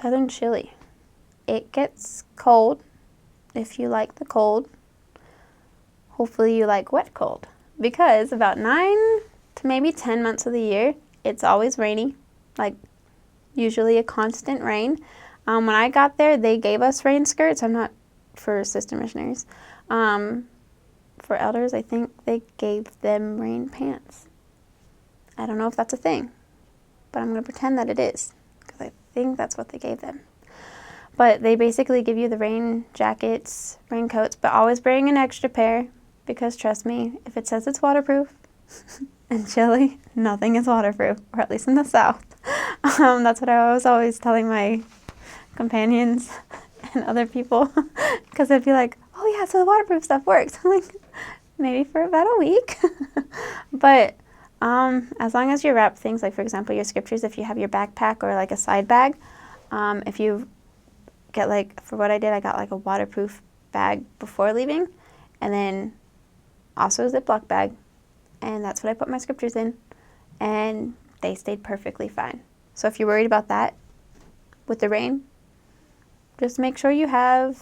Southern Chile. It gets cold if you like the cold. Hopefully you like wet cold, because about 9 to maybe 10 months of the year, it's always rainy, like usually a constant rain. When I got there, they gave us rain skirts. I'm not for sister missionaries. For elders, I think they gave them rain pants. I don't know if that's a thing, but I'm going to pretend that it is, because I think that's what they gave them. But they basically give you the rain jackets, raincoats, but always bring an extra pair, because trust me, if it says it's waterproof, in Chile, nothing is waterproof, or at least in the South. That's what I was always telling my companions and other people, because they'd be like, oh yeah, so the waterproof stuff works. I'm like, maybe for about a week. But as long as you wrap things, like for example, your scriptures, if you have your backpack or like a side bag, if you get like, for what I did, I got like a waterproof bag before leaving, and then also a Ziploc bag, and that's what I put my scriptures in, and they stayed perfectly fine. So if you're worried about that with the rain, just make sure you have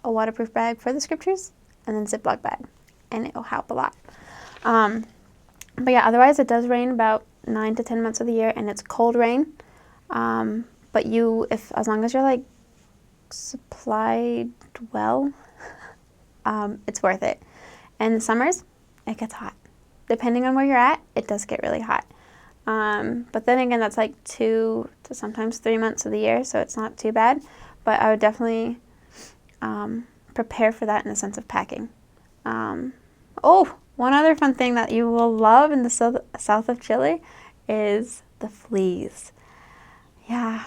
a waterproof bag for the scriptures and then Ziploc bag, and it'll help a lot. But yeah, otherwise it does rain about 9 to 10 months of the year, and it's cold rain. But as long as you're like supplied well, it's worth it. And the summers, it gets hot. Depending on where you're at, it does get really hot. But then again, that's like 2 to sometimes 3 months of the year, so it's not too bad. But I would definitely prepare for that in the sense of packing. One other fun thing that you will love in the south of Chile is the fleas. Yeah,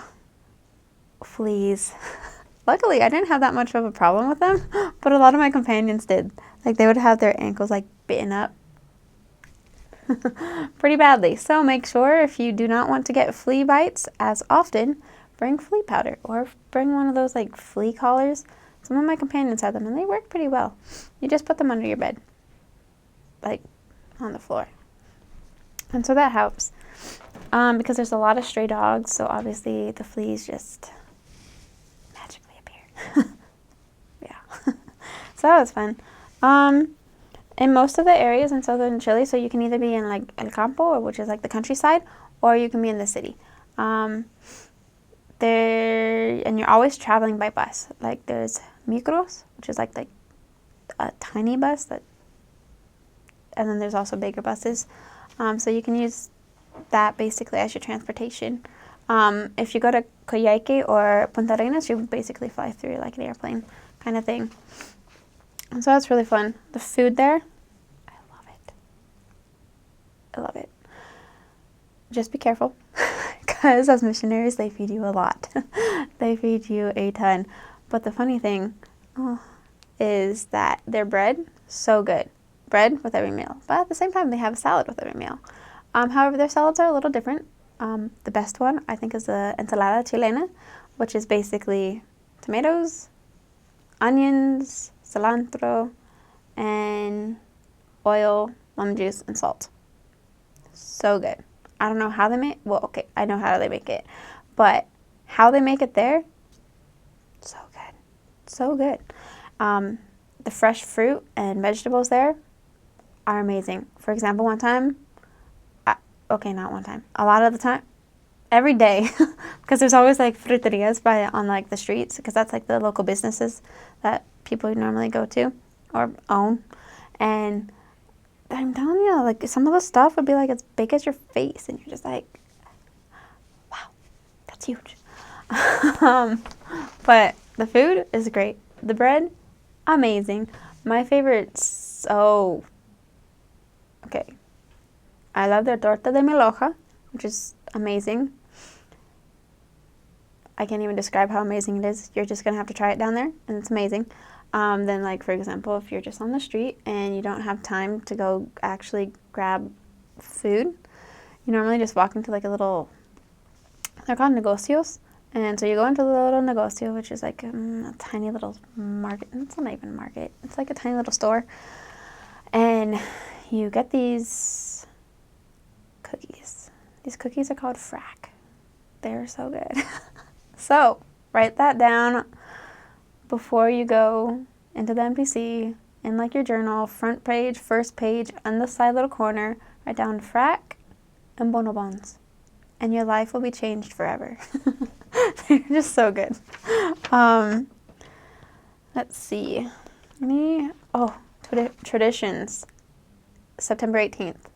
fleas. Luckily, I didn't have that much of a problem with them, but a lot of my companions did. Like, they would have their ankles, like, bitten up pretty badly. So make sure, if you do not want to get flea bites as often, bring flea powder, or bring one of those, like, flea collars. Some of my companions had them, and they work pretty well. You just put them under your bed, like, on the floor. And so that helps, because there's a lot of stray dogs, so obviously the fleas just magically appear. Yeah. So that was fun. In most of the areas in southern Chile, so you can either be in like El Campo, which is like the countryside, or you can be in the city. And you're always traveling by bus. Like, there's micros, which is like a tiny bus, and then there's also bigger buses. So you can use that basically as your transportation. If you go to Coyhaique or Punta Arenas, you basically fly through like an airplane kind of thing. And so that's really fun. The food there, I love it. I love it. Just be careful, because as missionaries, they feed you a lot. They feed you a ton. But the funny thing is that their bread, so good. Bread with every meal. But at the same time, they have a salad with every meal. However, their salads are a little different. The best one, I think, is the ensalada chilena, which is basically tomatoes, onions, cilantro, and oil, lemon juice, and salt. So good. I don't know how they make, well, okay, I know how they make it, but how they make it there, so good. So good. The fresh fruit and vegetables there are amazing. For example, not one time, a lot of the time, every day, because there's always like fruterias on like the streets, because that's like the local businesses that people normally go to or own. And I'm telling you, like, some of the stuff would be like as big as your face, and you're just like, wow, that's huge. But the food is great. The bread, amazing. My favorite, okay, I love their torta de milhoja, which is amazing. I can't even describe how amazing it is. You're just going to have to try it down there, and it's amazing. Then, like, for example, if you're just on the street and you don't have time to go actually grab food, you normally just walk into, like, they're called negocios. And so you go into the little negocio, which is like a tiny little market. It's not even a market. It's like a tiny little store. And you get these cookies. These cookies are called frack. They're so good. So write that down before you go into the NPC in like your journal, front page, first page, on the side little corner, write down frac and bonobons, and your life will be changed forever. They're just so good. Let's see. Traditions. September 18th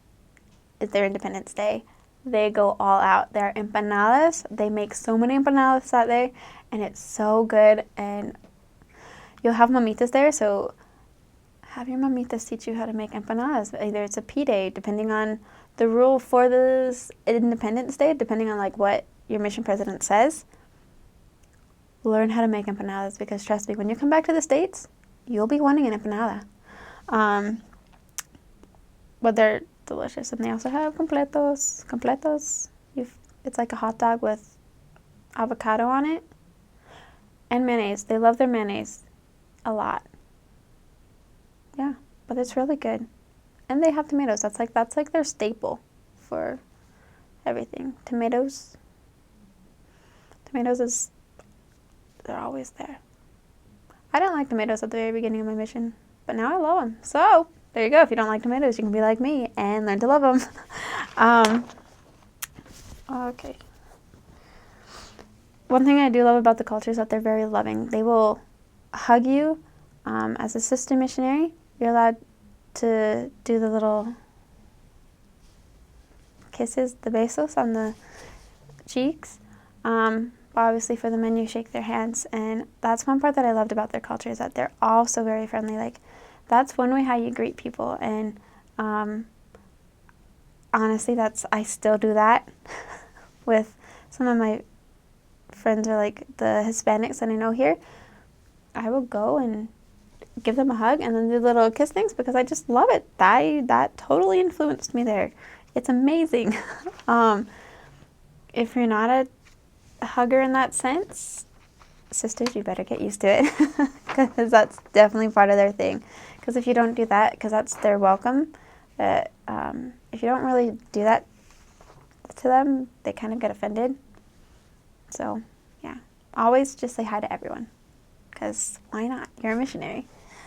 is their Independence Day. They go all out. There are empanadas. They make so many empanadas that day, and it's so good. And you'll have mamitas there, so have your mamitas teach you how to make empanadas. Either it's a P-Day, depending on the rule for this Independence Day, depending on like what your mission president says. Learn how to make empanadas, because trust me, when you come back to the States, you'll be wanting an empanada. But they're delicious, and they also have completos. It's like a hot dog with avocado on it and mayonnaise. They love their mayonnaise a lot. Yeah, but it's really good. And they have tomatoes. That's like their staple for everything. Tomatoes they're always there. I didn't like tomatoes at the very beginning of my mission, but now I love them. So there you go. If you don't like tomatoes, you can be like me and learn to love them. Okay. One thing I do love about the culture is that they're very loving. They will hug you. As a sister missionary, you're allowed to do the little kisses, the besos on the cheeks. Obviously for the men, you shake their hands. And that's one part that I loved about their culture, is that they're all so very friendly. Like, that's one way how you greet people. And honestly, I still do that with some of my friends, or like the Hispanics that I know here. I will go and give them a hug and then do little kiss things, because I just love it. That totally influenced me there. It's amazing. If you're not a hugger in that sense, sisters, you better get used to it, because that's definitely part of their thing. Because if you don't do that, because that's their welcome, if you don't really do that to them, they kind of get offended. So yeah, always just say hi to everyone, because why not? You're a missionary.